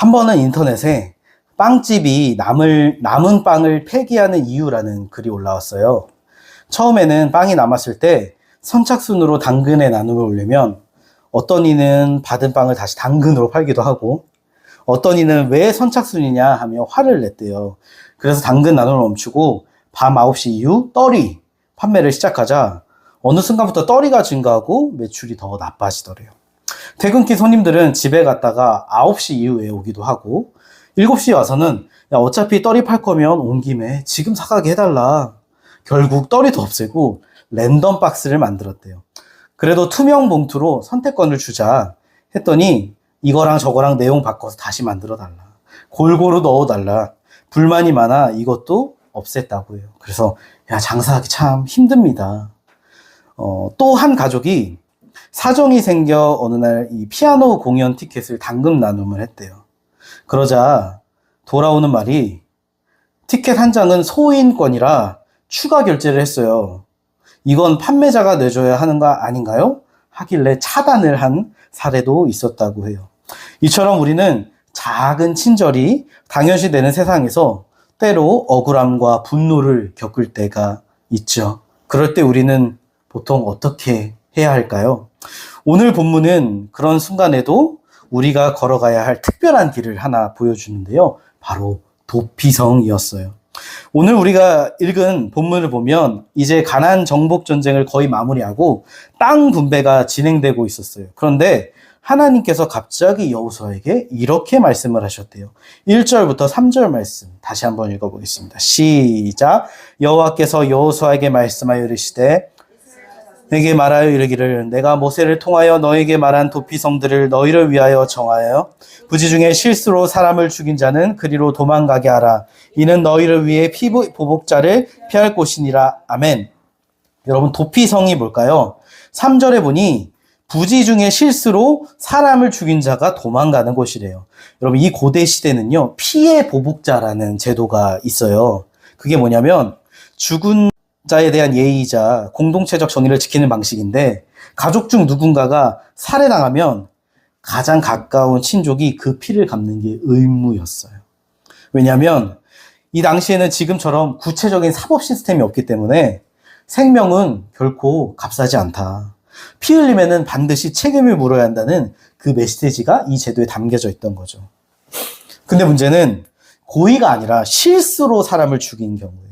한 번은 인터넷에 빵집이 남은 빵을 폐기하는 이유라는 글이 올라왔어요. 처음에는 빵이 남았을 때 선착순으로 당근에 나눔을 올리면 어떤 이는 받은 빵을 다시 당근으로 팔기도 하고 어떤 이는 왜 선착순이냐 하며 화를 냈대요. 그래서 당근 나눔을 멈추고 밤 9시 이후 떨이 판매를 시작하자 어느 순간부터 떨이가 증가하고 매출이 더 나빠지더래요. 퇴근길 손님들은 집에 갔다가 9시 이후에 오기도 하고 7시에 와서는 야, 어차피 떨이 팔 거면 온 김에 지금 사가게 해달라. 결국 떨이도 없애고 랜덤 박스를 만들었대요. 그래도 투명 봉투로 선택권을 주자 했더니 이거랑 저거랑 내용 바꿔서 다시 만들어 달라. 골고루 넣어 달라. 불만이 많아 이것도 없앴다고 해요. 그래서 야, 장사하기 참 힘듭니다. 또 한 가족이 사정이 생겨 어느 날 이 피아노 공연 티켓을 당근 나눔을 했대요. 그러자 돌아오는 말이 티켓 한 장은 소인권이라 추가 결제를 했어요. 이건 판매자가 내줘야 하는 거 아닌가요? 하길래 차단을 한 사례도 있었다고 해요. 이처럼 우리는 작은 친절이 당연시되는 세상에서 때로 억울함과 분노를 겪을 때가 있죠. 그럴 때 우리는 보통 어떻게 해야 할까요? 오늘 본문은 그런 순간에도 우리가 걸어가야 할 특별한 길을 하나 보여주는데요. 바로 도피성이었어요. 오늘 우리가 읽은 본문을 보면 이제 가나안 정복 전쟁을 거의 마무리하고 땅 분배가 진행되고 있었어요. 그런데 하나님께서 갑자기 여호수아에게 이렇게 말씀을 하셨대요. 1절부터 3절 말씀 다시 한번 읽어보겠습니다. 시작. 여호와께서 여호수아에게 말씀하여 이르시되 내게 말하여 이르기를 내가 모세를 통하여 너에게 말한 도피성들을 너희를 위하여 정하여 부지 중에 실수로 사람을 죽인 자는 그리로 도망가게 하라. 이는 너희를 위해 보복자를 피할 곳이니라. 아멘. 여러분 도피성이 뭘까요? 3절에 보니 부지 중에 실수로 사람을 죽인 자가 도망가는 곳이래요. 여러분 이 고대 시대는요 피해 보복자라는 제도가 있어요. 그게 뭐냐면 죽은 자에 대한 예의이자 공동체적 정의를 지키는 방식인데 가족 중 누군가가 살해당하면 가장 가까운 친족이 그 피를 갚는 게 의무였어요. 왜냐하면 이 당시에는 지금처럼 구체적인 사법 시스템이 없기 때문에 생명은 결코 값싸지 않다. 피 흘림에는 반드시 책임을 물어야 한다는 그 메시지가 이 제도에 담겨져 있던 거죠. 근데 문제는 고의가 아니라 실수로 사람을 죽인 경우예요.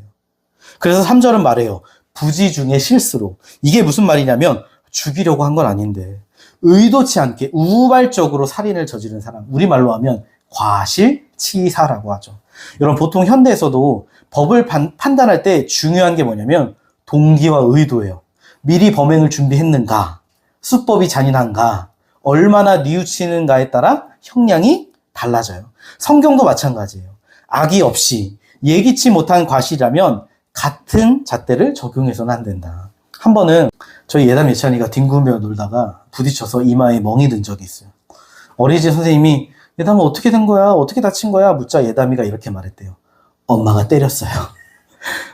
그래서 3절은 말해요. 부지 중에 실수로. 이게 무슨 말이냐면 죽이려고 한 건 아닌데 의도치 않게 우발적으로 살인을 저지른 사람. 우리말로 하면 과실치사라고 하죠. 여러분 보통 현대에서도 법을 판단할 때 중요한 게 뭐냐면 동기와 의도예요. 미리 범행을 준비했는가, 수법이 잔인한가, 얼마나 뉘우치는가에 따라 형량이 달라져요. 성경도 마찬가지예요. 악의 없이 예기치 못한 과실이라면 같은 잣대를 적용해서는 안 된다. 한 번은 저희 예담 예찬이가 뒹구며 놀다가 부딪혀서 이마에 멍이 든 적이 있어요. 어린이집 선생님이 예담아 어떻게 된 거야? 어떻게 다친 거야? 묻자 예담이가 이렇게 말했대요. 엄마가 때렸어요.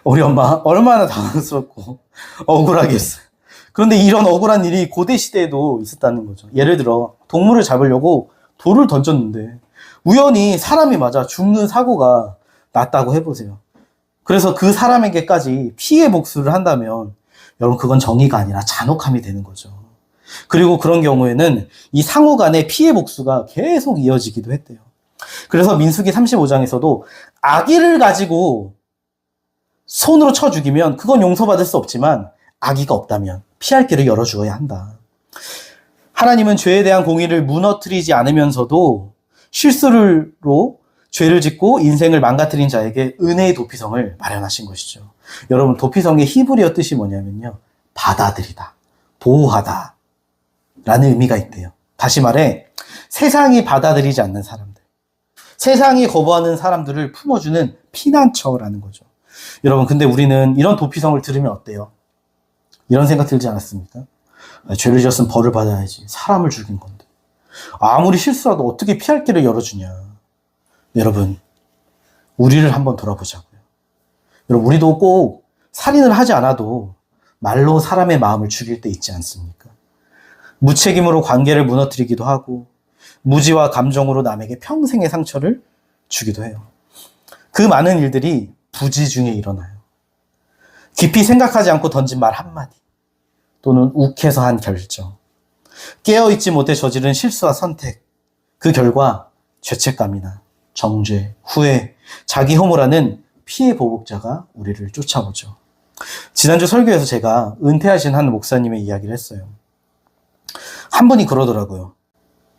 우리 엄마 얼마나 당황스럽고 억울하겠어요. 그런데 이런 억울한 일이 고대 시대에도 있었다는 거죠. 예를 들어 동물을 잡으려고 돌을 던졌는데 우연히 사람이 맞아 죽는 사고가 났다고 해보세요. 그래서 그 사람에게까지 피해 복수를 한다면 여러분 그건 정의가 아니라 잔혹함이 되는 거죠. 그리고 그런 경우에는 이 상호 간의 피해 복수가 계속 이어지기도 했대요. 그래서 민수기 35장에서도 악의를 가지고 손으로 쳐 죽이면 그건 용서받을 수 없지만 악의가 없다면 피할 길을 열어주어야 한다. 하나님은 죄에 대한 공의를 무너뜨리지 않으면서도 실수로 죄를 짓고 인생을 망가뜨린 자에게 은혜의 도피성을 마련하신 것이죠. 여러분 도피성의 히브리어 뜻이 뭐냐면요. 받아들이다, 보호하다 라는 의미가 있대요. 다시 말해 세상이 받아들이지 않는 사람들, 세상이 거부하는 사람들을 품어주는 피난처라는 거죠. 여러분 근데 우리는 이런 도피성을 들으면 어때요? 이런 생각 들지 않았습니까? 죄를 지었으면 벌을 받아야지. 사람을 죽인 건데. 아무리 실수라도 어떻게 피할 길을 열어주냐. 여러분 우리를 한번 돌아보자고요. 여러분 우리도 꼭 살인을 하지 않아도 말로 사람의 마음을 죽일 때 있지 않습니까? 무책임으로 관계를 무너뜨리기도 하고 무지와 감정으로 남에게 평생의 상처를 주기도 해요. 그 많은 일들이 부지 중에 일어나요. 깊이 생각하지 않고 던진 말 한마디, 또는 욱해서 한 결정, 깨어있지 못해 저지른 실수와 선택, 그 결과 죄책감이나 정죄, 후회, 자기 혐오라는 피해 보복자가 우리를 쫓아오죠. 지난주 설교에서 제가 은퇴하신 한 목사님의 이야기를 했어요. 한 분이 그러더라고요.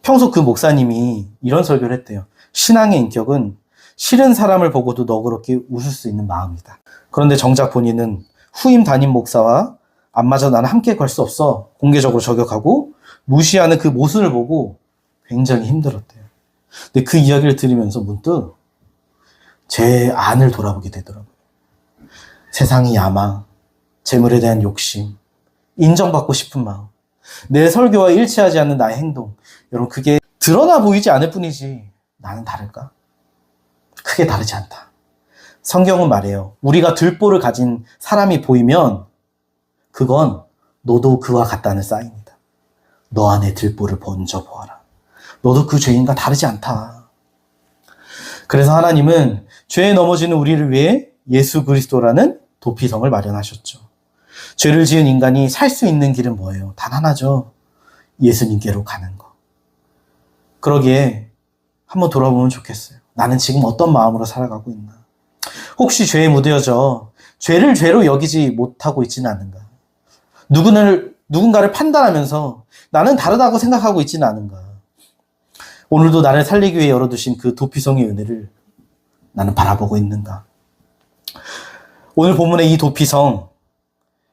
평소 그 목사님이 이런 설교를 했대요. 신앙의 인격은 싫은 사람을 보고도 너그럽게 웃을 수 있는 마음이다. 그런데 정작 본인은 후임 담임 목사와 안 맞아 나는 함께 갈 수 없어 공개적으로 저격하고 무시하는 그 모습을 보고 굉장히 힘들었대요. 근데 그 이야기를 들으면서 문득 제 안을 돌아보게 되더라고요. 세상의 야망, 재물에 대한 욕심, 인정받고 싶은 마음, 내 설교와 일치하지 않는 나의 행동, 여러분 그게 드러나 보이지 않을 뿐이지 나는 다를까? 크게 다르지 않다. 성경은 말해요. 우리가 들보를 가진 사람이 보이면 그건 너도 그와 같다는 사인이다. 너 안에 들보를 번져 보아라. 너도 그 죄인과 다르지 않다. 그래서 하나님은 죄에 넘어지는 우리를 위해 예수 그리스도라는 도피성을 마련하셨죠. 죄를 지은 인간이 살 수 있는 길은 뭐예요? 단 하나죠. 예수님께로 가는 거. 그러기에 한번 돌아보면 좋겠어요. 나는 지금 어떤 마음으로 살아가고 있나? 혹시 죄에 무뎌져 죄를 죄로 여기지 못하고 있지는 않은가? 누군가를 판단하면서 나는 다르다고 생각하고 있지는 않은가? 오늘도 나를 살리기 위해 열어두신 그 도피성의 은혜를 나는 바라보고 있는가? 오늘 본문의 이 도피성,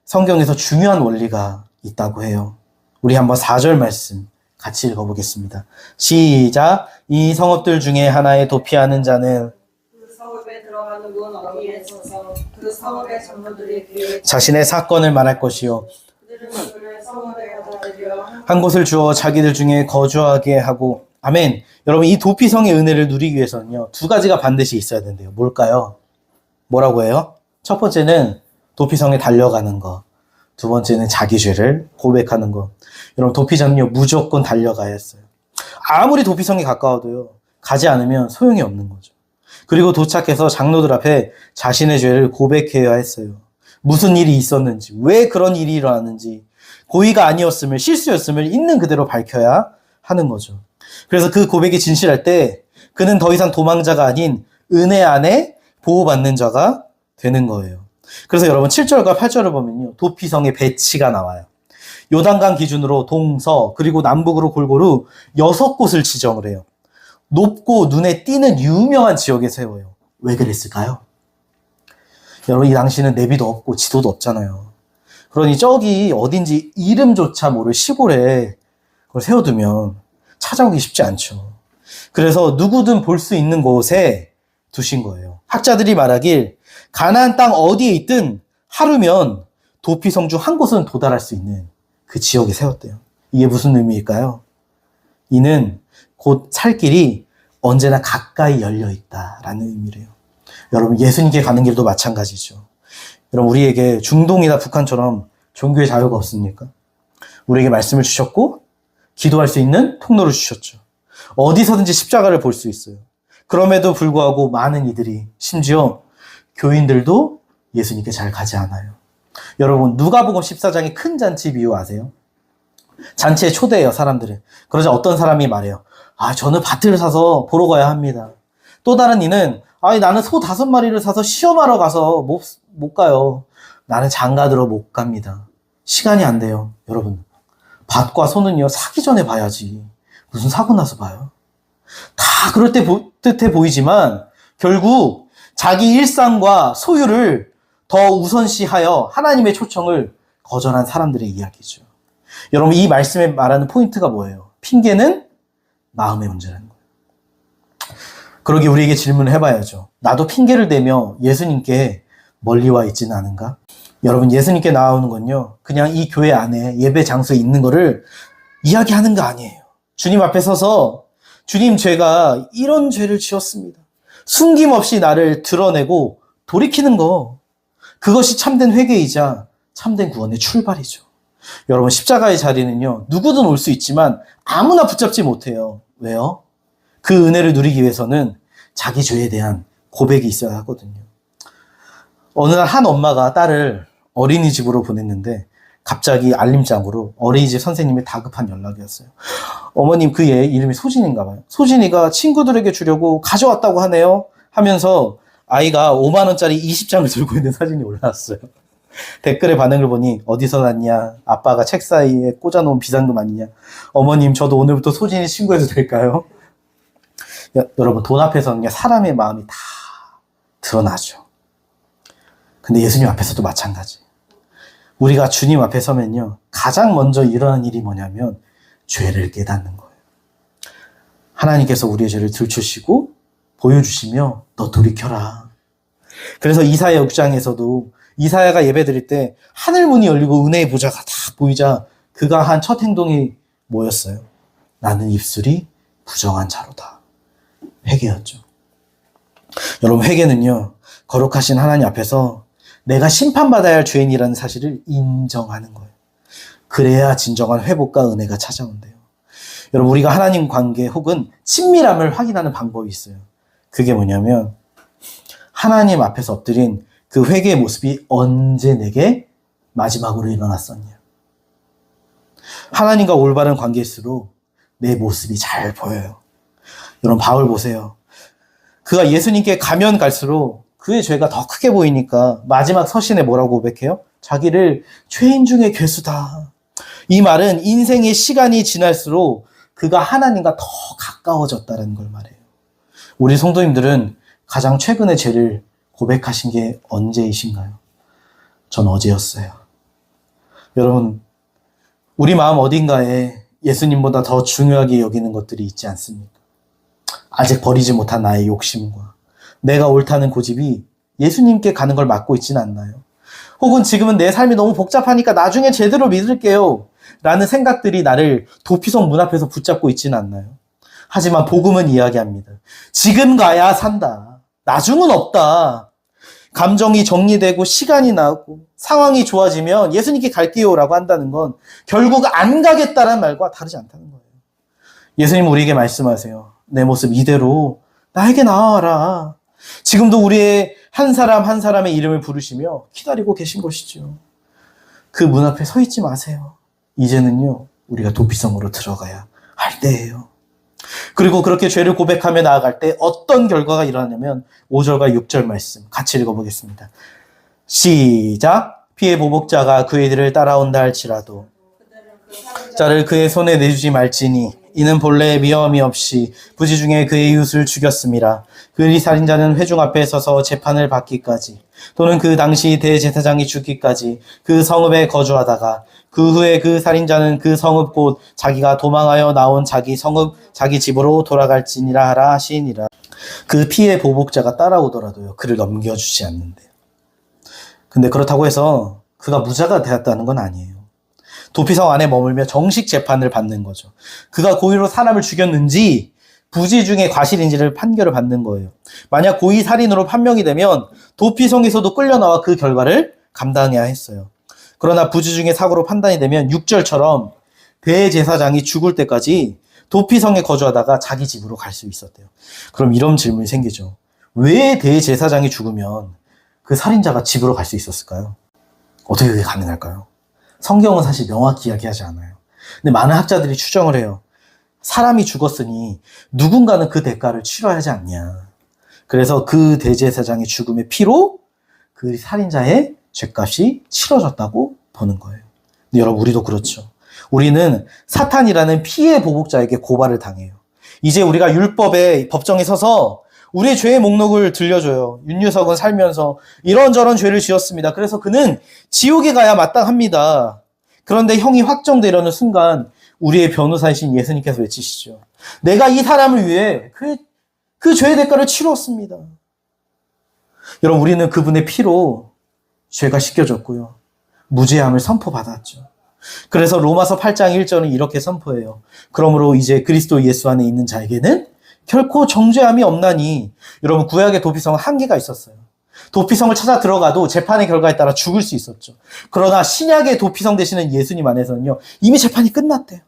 성경에서 중요한 원리가 있다고 해요. 우리 한번 4절 말씀 같이 읽어보겠습니다. 시작. 이 성읍들 중에 하나에 도피하는 자는 그 성읍에 들어가는 문 어디에 서서 그 성읍의 장로들이 그에게 자신의 사건을 말할 것이요 그들은 그를 성읍에 가다 데려 한 곳을 주어 자기들 중에 거주하게 하고. 아멘. 여러분, 이 도피성의 은혜를 누리기 위해서는요, 두 가지가 반드시 있어야 된대요. 뭘까요? 뭐라고 해요? 첫 번째는 도피성에 달려가는 거. 두 번째는 자기 죄를 고백하는 거. 여러분, 도피성은요, 무조건 달려가야 했어요. 아무리 도피성에 가까워도요, 가지 않으면 소용이 없는 거죠. 그리고 도착해서 장로들 앞에 자신의 죄를 고백해야 했어요. 무슨 일이 있었는지, 왜 그런 일이 일어났는지, 고의가 아니었음을, 실수였음을 있는 그대로 밝혀야 하는 거죠. 그래서 그 고백이 진실할 때 그는 더 이상 도망자가 아닌 은혜 안에 보호받는 자가 되는 거예요. 그래서 여러분 7절과 8절을 보면요, 도피성의 배치가 나와요. 요단강 기준으로 동서 그리고 남북으로 골고루 6곳을 지정을 해요. 높고 눈에 띄는 유명한 지역에 세워요. 왜 그랬을까요? 여러분, 이 당시는 내비도 없고 지도도 없잖아요. 그러니 저기 어딘지 이름조차 모를 시골에 그걸 세워두면 찾아오기 쉽지 않죠. 그래서 누구든 볼 수 있는 곳에 두신 거예요. 학자들이 말하길 가나안 땅 어디에 있든 하루면 도피성 중 한 곳은 도달할 수 있는 그 지역에 세웠대요. 이게 무슨 의미일까요? 이는 곧 살 길이 언제나 가까이 열려 있다라는 의미래요. 여러분, 예수님께 가는 길도 마찬가지죠. 여러분, 우리에게 중동이나 북한처럼 종교의 자유가 없습니까? 우리에게 말씀을 주셨고 기도할 수 있는 통로를 주셨죠. 어디서든지 십자가를 볼 수 있어요. 그럼에도 불구하고 많은 이들이, 심지어 교인들도 예수님께 잘 가지 않아요. 여러분, 누가복음 14장의 큰 잔치 비유 아세요? 잔치에 초대해요, 사람들을. 그러자 어떤 사람이 말해요. 저는 밭을 사서 보러 가야 합니다. 또 다른 이는 나는 소 5마리를 사서 시험하러 가서 못 가요. 나는 장가들어 못 갑니다. 시간이 안 돼요. 여러분, 밭과 소는요, 사기 전에 봐야지. 무슨 사고 나서 봐요? 다 그럴 듯해 보이지만 결국 자기 일상과 소유를 더 우선시하여 하나님의 초청을 거절한 사람들의 이야기죠. 여러분, 이 말씀에 말하는 포인트가 뭐예요? 핑계는 마음의 문제라는 거예요. 그러기 우리에게 질문을 해봐야죠. 나도 핑계를 대며 예수님께 멀리 와 있지는 않은가? 여러분, 예수님께 나오는 건요, 그냥 이 교회 안에 예배 장소에 있는 거를 이야기하는 거 아니에요. 주님 앞에 서서 주님, 제가 이런 죄를 지었습니다. 숨김없이 나를 드러내고 돌이키는 거, 그것이 참된 회개이자 참된 구원의 출발이죠. 여러분, 십자가의 자리는요, 누구든 올 수 있지만 아무나 붙잡지 못해요. 왜요? 그 은혜를 누리기 위해서는 자기 죄에 대한 고백이 있어야 하거든요. 어느 날 한 엄마가 딸을 어린이집으로 보냈는데 갑자기 알림장으로 어린이집 선생님의 다급한 연락이 왔어요. 어머님, 그 애 이름이 소진인가 봐요. 소진이가 친구들에게 주려고 가져왔다고 하네요. 하면서 아이가 5만 원짜리 20장을 들고 있는 사진이 올라왔어요. 댓글의 반응을 보니 어디서 났냐? 아빠가 책 사이에 꽂아놓은 비상금 아니냐? 어머님, 저도 오늘부터 소진이 친구해도 될까요? 여러분, 돈 앞에서는 사람의 마음이 다 드러나죠. 근데 예수님 앞에서도 마찬가지. 우리가 주님 앞에 서면요, 가장 먼저 일어나는 일이 뭐냐면 죄를 깨닫는 거예요. 하나님께서 우리의 죄를 들추시고 보여주시며 너 돌이켜라. 그래서 이사야 6장에서도 이사야가 예배드릴 때 하늘문이 열리고 은혜의 보좌가 다 보이자 그가 한 첫 행동이 뭐였어요? 나는 입술이 부정한 자로다. 회개였죠. 여러분, 회개는요, 거룩하신 하나님 앞에서 내가 심판받아야 할 죄인이라는 사실을 인정하는 거예요. 그래야 진정한 회복과 은혜가 찾아온대요. 여러분, 우리가 하나님 관계 혹은 친밀함을 확인하는 방법이 있어요. 그게 뭐냐면 하나님 앞에서 엎드린 그 회개의 모습이 언제 내게 마지막으로 일어났었냐. 하나님과 올바른 관계일수록 내 모습이 잘 보여요. 여러분, 바울 보세요. 그가 예수님께 가면 갈수록 그의 죄가 더 크게 보이니까 마지막 서신에 뭐라고 고백해요? 자기를 죄인 중에 괴수다. 이 말은 인생의 시간이 지날수록 그가 하나님과 더 가까워졌다는 걸 말해요. 우리 성도님들은 가장 최근에 죄를 고백하신 게 언제이신가요? 전 어제였어요. 여러분, 우리 마음 어딘가에 예수님보다 더 중요하게 여기는 것들이 있지 않습니까? 아직 버리지 못한 나의 욕심과 내가 옳다는 고집이 예수님께 가는 걸 막고 있지는 않나요? 혹은 지금은 내 삶이 너무 복잡하니까 나중에 제대로 믿을게요 라는 생각들이 나를 도피성 문 앞에서 붙잡고 있지는 않나요? 하지만 복음은 이야기합니다. 지금 가야 산다. 나중은 없다. 감정이 정리되고 시간이 나고 상황이 좋아지면 예수님께 갈게요 라고 한다는 건 결국 안 가겠다는 말과 다르지 않다는 거예요. 예수님 우리에게 말씀하세요. 내 모습 이대로 나에게 나와라. 지금도 우리의 한 사람 한 사람의 이름을 부르시며 기다리고 계신 것이죠. 그 문 앞에 서 있지 마세요. 이제는요, 우리가 도피성으로 들어가야 할 때예요. 그리고 그렇게 죄를 고백하며 나아갈 때 어떤 결과가 일어나냐면 5절과 6절 말씀 같이 읽어보겠습니다. 시작! 피의 보복자가 그의 뒤를 따라온다 할지라도 자를 그의 손에 내주지 말지니 이는 본래 미엄이 없이 부지 중에 그의 이웃을 죽였음이라. 그 살인자는 회중 앞에 서서 재판을 받기까지 또는 그 당시 대제사장이 죽기까지 그 성읍에 거주하다가 그 후에 그 살인자는 그 성읍 곧 자기가 도망하여 나온 자기 성읍 자기 집으로 돌아갈지니라 하라 하시니라. 그 피의 보복자가 따라오더라도요, 그를 넘겨주지 않는데요. 근데 그렇다고 해서 그가 무죄가 되었다는 건 아니에요. 도피성 안에 머물며 정식 재판을 받는 거죠. 그가 고의로 사람을 죽였는지 부지 중에 과실인지를 판결을 받는 거예요. 만약 고의 살인으로 판명이 되면 도피성에서도 끌려나와 그 결과를 감당해야 했어요. 그러나 부지 중에 사고로 판단이 되면 6절처럼 대제사장이 죽을 때까지 도피성에 거주하다가 자기 집으로 갈 수 있었대요. 그럼 이런 질문이 생기죠. 왜 대제사장이 죽으면 그 살인자가 집으로 갈 수 있었을까요? 어떻게 그게 가능할까요? 성경은 사실 명확히 이야기하지 않아요. 근데 많은 학자들이 추정을 해요. 사람이 죽었으니 누군가는 그 대가를 치러야 하지 않냐. 그래서 그 대제사장의 죽음의 피로 그 살인자의 죄값이 치러졌다고 보는 거예요. 근데 여러분, 우리도 그렇죠. 우리는 사탄이라는 피의 보복자에게 고발을 당해요. 이제 우리가 율법의 법정에 서서 우리의 죄의 목록을 들려줘요. 윤유석은 살면서 이런저런 죄를 지었습니다. 그래서 그는 지옥에 가야 마땅합니다. 그런데 형이 확정되려는 순간 우리의 변호사이신 예수님께서 외치시죠. 내가 이 사람을 위해 그 죄의 대가를 치루었습니다. 여러분, 우리는 그분의 피로 죄가 씻겨졌고요. 무죄함을 선포받았죠. 그래서 로마서 8장 1절은 이렇게 선포해요. 그러므로 이제 그리스도 예수 안에 있는 자에게는 결코 정죄함이 없나니. 여러분, 구약의 도피성은 한계가 있었어요. 도피성을 찾아 들어가도 재판의 결과에 따라 죽을 수 있었죠. 그러나 신약의 도피성 되시는 예수님 안에서는요, 이미 재판이 끝났대요.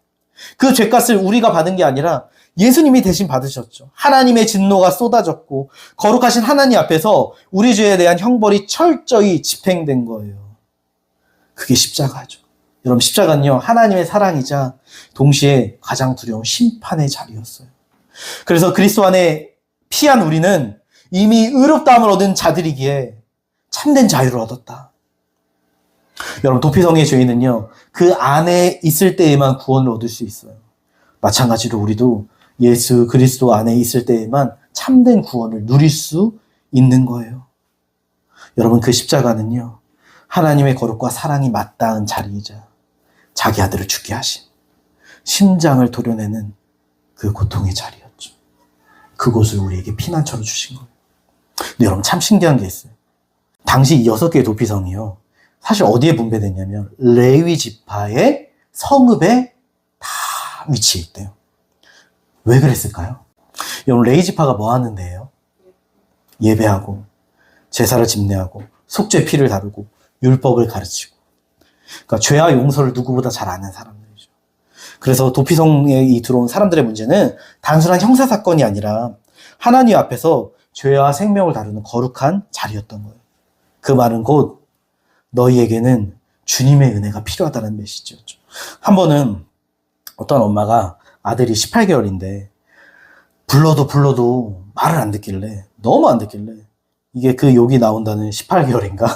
그 죄값을 우리가 받은 게 아니라 예수님이 대신 받으셨죠. 하나님의 진노가 쏟아졌고 거룩하신 하나님 앞에서 우리 죄에 대한 형벌이 철저히 집행된 거예요. 그게 십자가죠. 여러분, 십자가는요, 하나님의 사랑이자 동시에 가장 두려운 심판의 자리였어요. 그래서 그리스도 안에 피한 우리는 이미 의롭다함을 얻은 자들이기에 참된 자유를 얻었다. 여러분, 도피성의 죄인은요, 그 안에 있을 때에만 구원을 얻을 수 있어요. 마찬가지로 우리도 예수 그리스도 안에 있을 때에만 참된 구원을 누릴 수 있는 거예요. 여러분, 그 십자가는요, 하나님의 거룩과 사랑이 맞닿은 자리이자 자기 아들을 죽게 하신 심장을 도려내는 그 고통의 자리였죠. 그곳을 우리에게 피난처로 주신 거예요. 근데 여러분, 참 신기한 게 있어요. 당시 이 6개의 도피성이요, 사실 어디에 분배됐냐면 레위 지파의 성읍에 다 위치해 있대요. 왜 그랬을까요? 여러분, 레위 지파가 뭐 하는 데예요? 예배하고 제사를 집례하고 속죄 피를 다루고 율법을 가르치고, 그러니까 죄와 용서를 누구보다 잘 아는 사람들이죠. 그래서 도피성에 들어온 사람들의 문제는 단순한 형사사건이 아니라 하나님 앞에서 죄와 생명을 다루는 거룩한 자리였던 거예요. 그 말은 곧 너희에게는 주님의 은혜가 필요하다는 메시지였죠. 한 번은 어떤 엄마가 아들이 18개월인데 불러도 말을 안 듣길래, 너무 안 듣길래, 이게 그 욕이 나온다는 18개월인가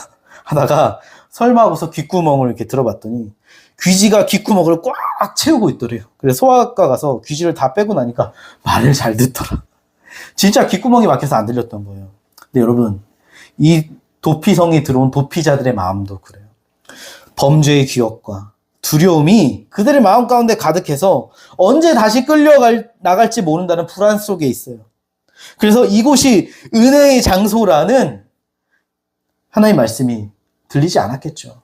하다가 설마 하고서 귓구멍을 이렇게 들어봤더니 귀지가 귓구멍을 꽉 채우고 있더래요. 그래서 소아과 가서 귀지를 다 빼고 나니까 말을 잘 듣더라. 진짜 귓구멍이 막혀서 안 들렸던 거예요. 근데 여러분, 이 도피성에 들어온 도피자들의 마음도 그래요. 범죄의 기억과 두려움이 그들의 마음 가운데 가득해서 언제 다시 나갈지 모른다는 불안 속에 있어요. 그래서 이곳이 은혜의 장소라는 하나님의 말씀이 들리지 않았겠죠.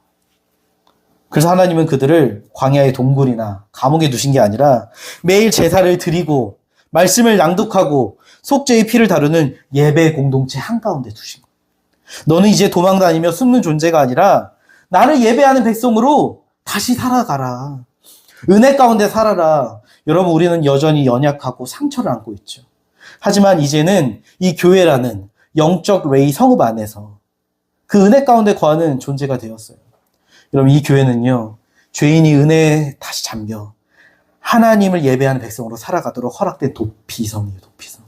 그래서 하나님은 그들을 광야의 동굴이나 감옥에 두신 게 아니라 매일 제사를 드리고 말씀을 낭독하고 속죄의 피를 다루는 예배 공동체 한가운데 두신 거예요. 너는 이제 도망다니며 숨는 존재가 아니라 나를 예배하는 백성으로 다시 살아가라. 은혜 가운데 살아라. 여러분, 우리는 여전히 연약하고 상처를 안고 있죠. 하지만 이제는 이 교회라는 영적 레이 성읍 안에서 그 은혜 가운데 거하는 존재가 되었어요. 여러분, 이 교회는요, 죄인이 은혜에 다시 잠겨 하나님을 예배하는 백성으로 살아가도록 허락된 도피성이에요, 도피성.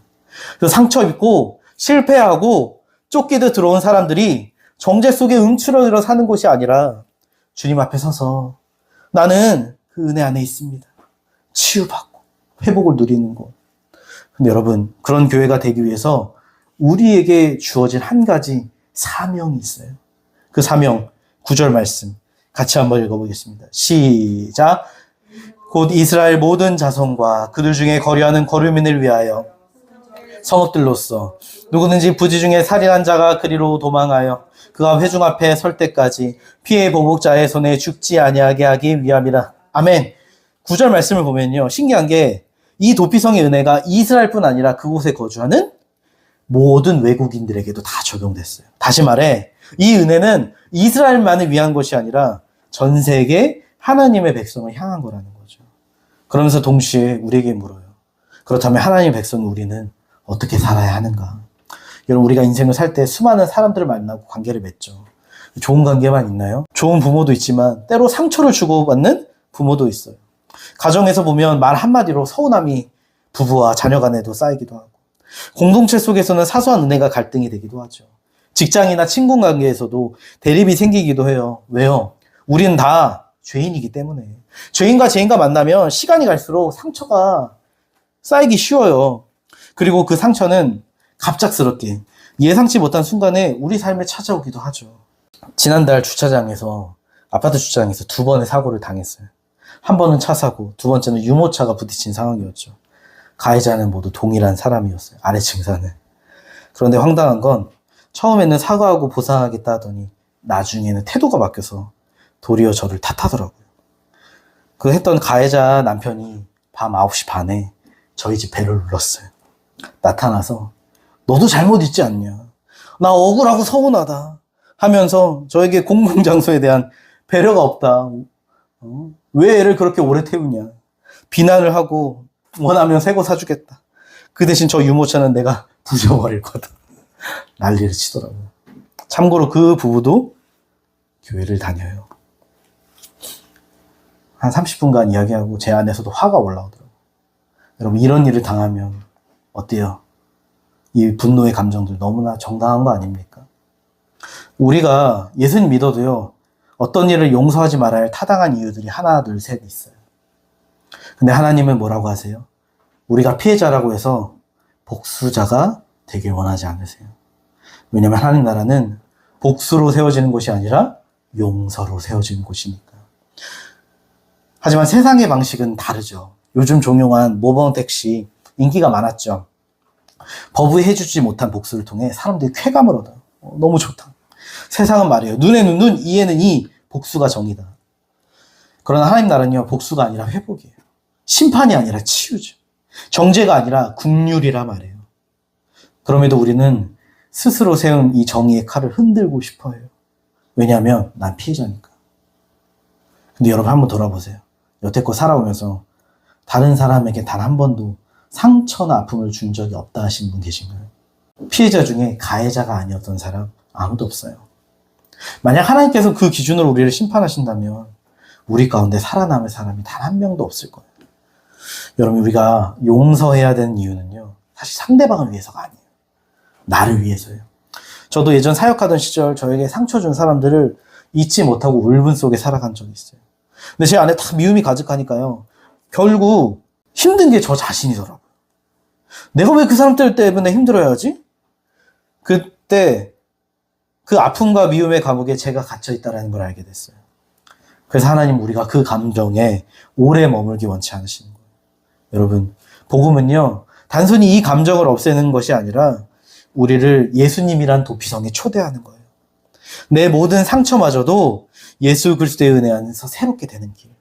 그래서 상처 입고 실패하고 쫓기듯 들어온 사람들이 정죄 속에 움츠러들어 사는 곳이 아니라 주님 앞에 서서 나는 그 은혜 안에 있습니다. 치유받고 회복을 누리는 곳. 근데 여러분, 그런 교회가 되기 위해서 우리에게 주어진 한 가지 사명이 있어요. 그 사명, 9절 말씀 같이 한번 읽어보겠습니다. 시작. 곧 이스라엘 모든 자손과 그들 중에 거류하는 거류민을 위하여 성읍들로서 누구든지 부지 중에 살인한 자가 그리로 도망하여 그가 회중 앞에 설 때까지 피해 보복자의 손에 죽지 아니하게 하기 위함이라. 아멘. 9절 말씀을 보면요, 신기한 게 이 도피성의 은혜가 이스라엘뿐 아니라 그곳에 거주하는 모든 외국인들에게도 다 적용됐어요. 다시 말해, 이 은혜는 이스라엘만을 위한 것이 아니라 전 세계 하나님의 백성을 향한 거라는 거죠. 그러면서 동시에 우리에게 물어요. 그렇다면 하나님의 백성 우리는 어떻게 살아야 하는가? 여러분, 우리가 인생을 살 때 수많은 사람들을 만나고 관계를 맺죠. 좋은 관계만 있나요? 좋은 부모도 있지만 때로 상처를 주고받는 부모도 있어요. 가정에서 보면 말 한마디로 서운함이 부부와 자녀 간에도 쌓이기도 하고, 공동체 속에서는 사소한 은혜가 갈등이 되기도 하죠. 직장이나 친구 관계에서도 대립이 생기기도 해요. 왜요? 우리는 다 죄인이기 때문에. 죄인과 죄인과 만나면 시간이 갈수록 상처가 쌓이기 쉬워요. 그리고 그 상처는 갑작스럽게 예상치 못한 순간에 우리 삶에 찾아오기도 하죠. 지난달 아파트 주차장에서 2번의 사고를 당했어요. 한 번은 차 사고, 두 번째는 유모차가 부딪힌 상황이었죠. 가해자는 모두 동일한 사람이었어요. 아래층 사는. 그런데 황당한 건 처음에는 사과하고 보상하겠다 하더니 나중에는 태도가 바뀌어서 도리어 저를 탓하더라고요. 그 했던 가해자 남편이 밤 9시 반에 저희 집 배를 눌렀어요. 나타나서 너도 잘못 있지 않냐, 나 억울하고 서운하다 하면서 저에게 공공장소에 대한 배려가 없다, 왜 애를 그렇게 오래 태우냐 비난을 하고 원하면 새 거 사주겠다. 그 대신 저 유모차는 내가 부셔버릴 거다. 난리를 치더라고요. 참고로 그 부부도 교회를 다녀요. 한 30분간 이야기하고 제 안에서도 화가 올라오더라고요. 여러분, 이런 일을 당하면 어때요? 이 분노의 감정들 너무나 정당한 거 아닙니까? 우리가 예수님 믿어도요, 어떤 일을 용서하지 말아야 할 타당한 이유들이 하나, 둘, 셋 있어요. 근데 하나님은 뭐라고 하세요? 우리가 피해자라고 해서 복수자가 되길 원하지 않으세요. 왜냐하면 하나님 나라는 복수로 세워지는 곳이 아니라 용서로 세워지는 곳이니까. 하지만 세상의 방식은 다르죠. 요즘 종용한 모범 택시 인기가 많았죠. 법이 해주지 못한 복수를 통해 사람들이 쾌감을 얻어요. 너무 좋다. 세상은 말이에요. 눈에는 눈, 이에는 이, 복수가 정의다. 그러나 하나님 나라는요, 복수가 아니라 회복이에요. 심판이 아니라 치유죠. 정죄가 아니라 긍휼이라 말해요. 그럼에도 우리는 스스로 세운 이 정의의 칼을 흔들고 싶어 해요. 왜냐하면 난 피해자니까. 근데 여러분 한번 돌아보세요. 여태껏 살아오면서 다른 사람에게 단 한 번도 상처나 아픔을 준 적이 없다 하신 분 계신가요? 피해자 중에 가해자가 아니었던 사람 아무도 없어요. 만약 하나님께서 그 기준으로 우리를 심판하신다면 우리 가운데 살아남을 사람이 단 한 명도 없을 거예요. 여러분, 우리가 용서해야 되는 이유는요, 사실 상대방을 위해서가 아니에요. 나를 위해서예요. 저도 예전 사역하던 시절 저에게 상처 준 사람들을 잊지 못하고 울분 속에 살아간 적이 있어요. 근데 제 안에 다 미움이 가득하니까요, 결국 힘든 게 저 자신이더라고요. 내가 왜 그 사람들 때문에 힘들어야지? 그때 그 아픔과 미움의 감옥에 제가 갇혀있다는 걸 알게 됐어요. 그래서 하나님, 우리가 그 감정에 오래 머물기 원치 않으시는 거예요. 여러분, 복음은요, 단순히 이 감정을 없애는 것이 아니라 우리를 예수님이란 도피성에 초대하는 거예요. 내 모든 상처마저도 예수 그리스도의 은혜 안에서 새롭게 되는 길.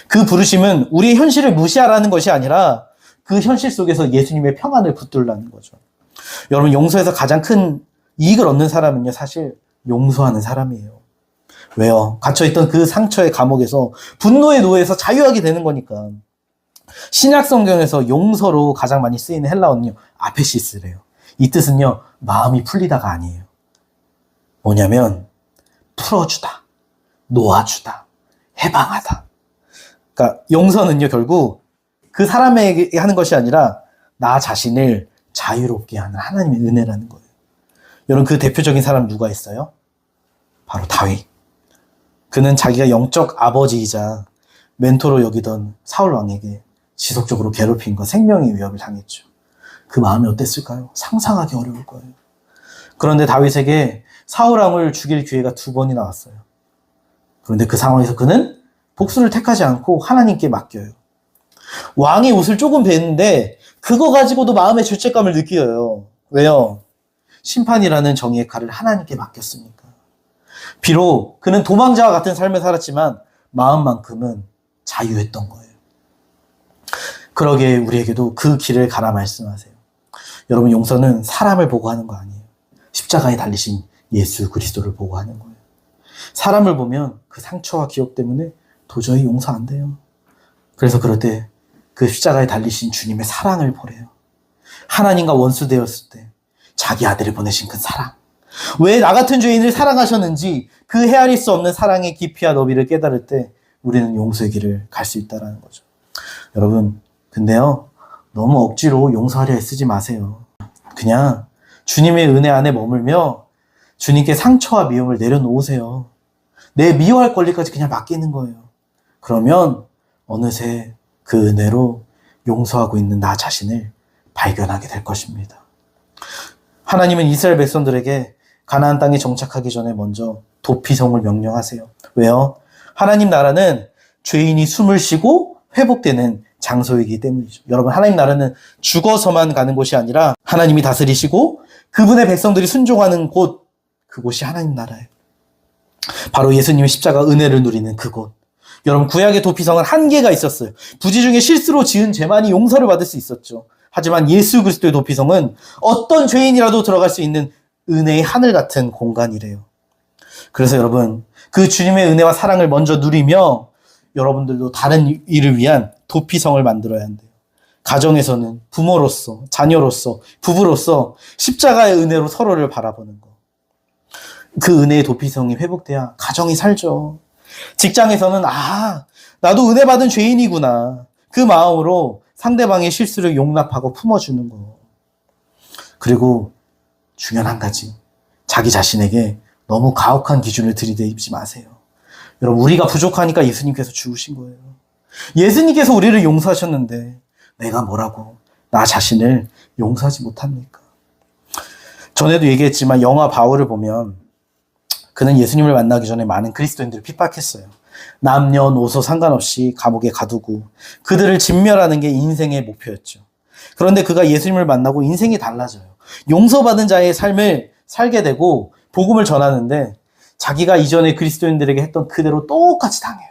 그 부르심은 우리의 현실을 무시하라는 것이 아니라 그 현실 속에서 예수님의 평안을 붙들라는 거죠. 여러분, 용서에서 가장 큰 이익을 얻는 사람은요, 사실 용서하는 사람이에요. 왜요? 갇혀있던 그 상처의 감옥에서, 분노의 노예에서 자유하게 되는 거니까. 신약 성경에서 용서로 가장 많이 쓰이는 헬라어는요, 아페시스래요. 이 뜻은요, 마음이 풀리다가 아니에요. 뭐냐면 풀어주다, 놓아주다, 해방하다. 그러니까 용서는요, 결국 그 사람에게 하는 것이 아니라 나 자신을 자유롭게 하는 하나님의 은혜라는 거예요. 여러분, 그 대표적인 사람 누가 있어요? 바로 다윗. 그는 자기가 영적 아버지이자 멘토로 여기던 사울 왕에게 지속적으로 괴롭힘과 생명의 위협을 당했죠. 그 마음이 어땠을까요? 상상하기 어려울 거예요. 그런데 다윗에게 사울 왕을 죽일 기회가 2번이나 왔어요. 그런데 그 상황에서 그는 복수를 택하지 않고 하나님께 맡겨요. 왕이 옷을 조금 베는데 그거 가지고도 마음의 죄책감을 느껴요. 왜요? 심판이라는 정의의 칼을 하나님께 맡겼으니까. 비록 그는 도망자와 같은 삶을 살았지만 마음만큼은 자유했던 거예요. 그러기에 우리에게도 그 길을 가라 말씀하세요. 여러분, 용서는 사람을 보고 하는 거 아니에요. 십자가에 달리신 예수 그리스도를 보고 하는 거예요. 사람을 보면 그 상처와 기억 때문에 도저히 용서 안 돼요. 그래서 그럴 때 그 십자가에 달리신 주님의 사랑을 보래요. 하나님과 원수 되었을 때 자기 아들을 보내신 그 사랑. 왜 나 같은 죄인을 사랑하셨는지 그 헤아릴 수 없는 사랑의 깊이와 너비를 깨달을 때 우리는 용서의 길을 갈 수 있다는 거죠. 여러분, 근데요, 너무 억지로 용서하려 애쓰지 마세요. 그냥 주님의 은혜 안에 머물며 주님께 상처와 미움을 내려놓으세요. 내 미워할 권리까지 그냥 맡기는 거예요. 그러면 어느새 그 은혜로 용서하고 있는 나 자신을 발견하게 될 것입니다. 하나님은 이스라엘 백성들에게 가나안 땅에 정착하기 전에 먼저 도피성을 명령하세요. 왜요? 하나님 나라는 죄인이 숨을 쉬고 회복되는 장소이기 때문이죠. 여러분, 하나님 나라는 죽어서만 가는 곳이 아니라 하나님이 다스리시고 그분의 백성들이 순종하는 곳, 그곳이 하나님 나라예요. 바로 예수님의 십자가 은혜를 누리는 그곳. 여러분, 구약의 도피성은 한계가 있었어요. 부지 중에 실수로 지은 죄만이 용서를 받을 수 있었죠. 하지만 예수 그리스도의 도피성은 어떤 죄인이라도 들어갈 수 있는 은혜의 하늘 같은 공간이래요. 그래서 여러분, 그 주님의 은혜와 사랑을 먼저 누리며 여러분들도 다른 일을 위한 도피성을 만들어야 한대요. 가정에서는 부모로서, 자녀로서, 부부로서 십자가의 은혜로 서로를 바라보는 것. 그 은혜의 도피성이 회복돼야 가정이 살죠. 직장에서는 나도 은혜 받은 죄인이구나. 그 마음으로 상대방의 실수를 용납하고 품어주는 거. 그리고 중요한 한 가지. 자기 자신에게 너무 가혹한 기준을 들이대지 마세요. 여러분, 우리가 부족하니까 예수님께서 죽으신 거예요. 예수님께서 우리를 용서하셨는데 내가 뭐라고 나 자신을 용서하지 못합니까? 전에도 얘기했지만 영화 바울을 보면 그는 예수님을 만나기 전에 많은 그리스도인들을 핍박했어요. 남녀노소 상관없이 감옥에 가두고 그들을 진멸하는 게 인생의 목표였죠. 그런데 그가 예수님을 만나고 인생이 달라져요. 용서받은 자의 삶을 살게 되고 복음을 전하는데 자기가 이전에 그리스도인들에게 했던 그대로 똑같이 당해요.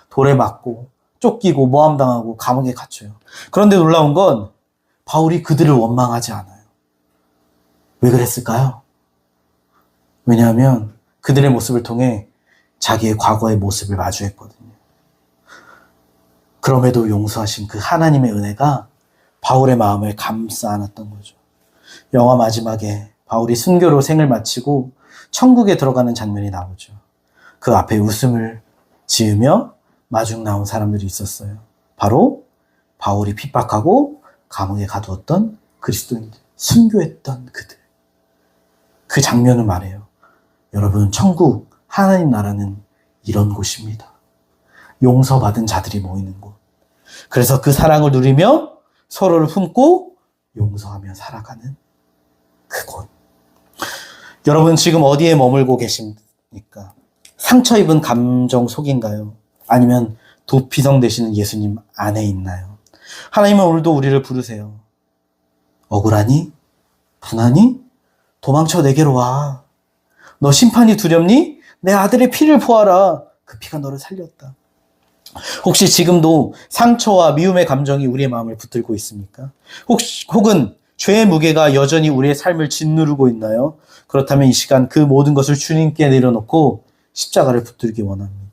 돌에 맞고 쫓기고 모함당하고 감옥에 갇혀요. 그런데 놀라운 건 바울이 그들을 원망하지 않아요. 왜 그랬을까요? 왜냐하면 그들의 모습을 통해 자기의 과거의 모습을 마주했거든요. 그럼에도 용서하신 그 하나님의 은혜가 바울의 마음을 감싸 안았던 거죠. 영화 마지막에 바울이 순교로 생을 마치고 천국에 들어가는 장면이 나오죠. 그 앞에 웃음을 지으며 마중 나온 사람들이 있었어요. 바로 바울이 핍박하고 감옥에 가두었던 그리스도인들, 순교했던 그들. 그 장면을 말해요. 여러분, 천국, 하나님 나라는 이런 곳입니다. 용서받은 자들이 모이는 곳. 그래서 그 사랑을 누리며 서로를 품고 용서하며 살아가는 그곳. 여러분, 지금 어디에 머물고 계십니까? 상처 입은 감정 속인가요? 아니면 도피성 되시는 예수님 안에 있나요? 하나님은 오늘도 우리를 부르세요. 억울하니? 분하니? 도망쳐 내게로 와. 너 심판이 두렵니? 내 아들의 피를 보아라. 그 피가 너를 살렸다. 혹시 지금도 상처와 미움의 감정이 우리의 마음을 붙들고 있습니까? 혹은 죄의 무게가 여전히 우리의 삶을 짓누르고 있나요? 그렇다면 이 시간 그 모든 것을 주님께 내려놓고 십자가를 붙들기 원합니다.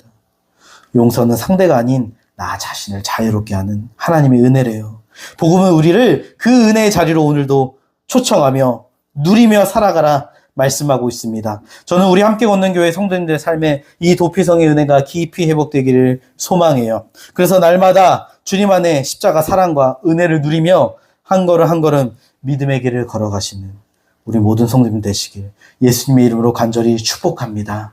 용서는 상대가 아닌 나 자신을 자유롭게 하는 하나님의 은혜래요. 복음은 우리를 그 은혜의 자리로 오늘도 초청하며 누리며 살아가라 말씀하고 있습니다. 저는 우리 함께 걷는 교회 성도님들의 삶에 이 도피성의 은혜가 깊이 회복되기를 소망해요. 그래서 날마다 주님 안에 십자가 사랑과 은혜를 누리며 한 걸음 한 걸음 믿음의 길을 걸어가시는 우리 모든 성도님 되시길 예수님의 이름으로 간절히 축복합니다.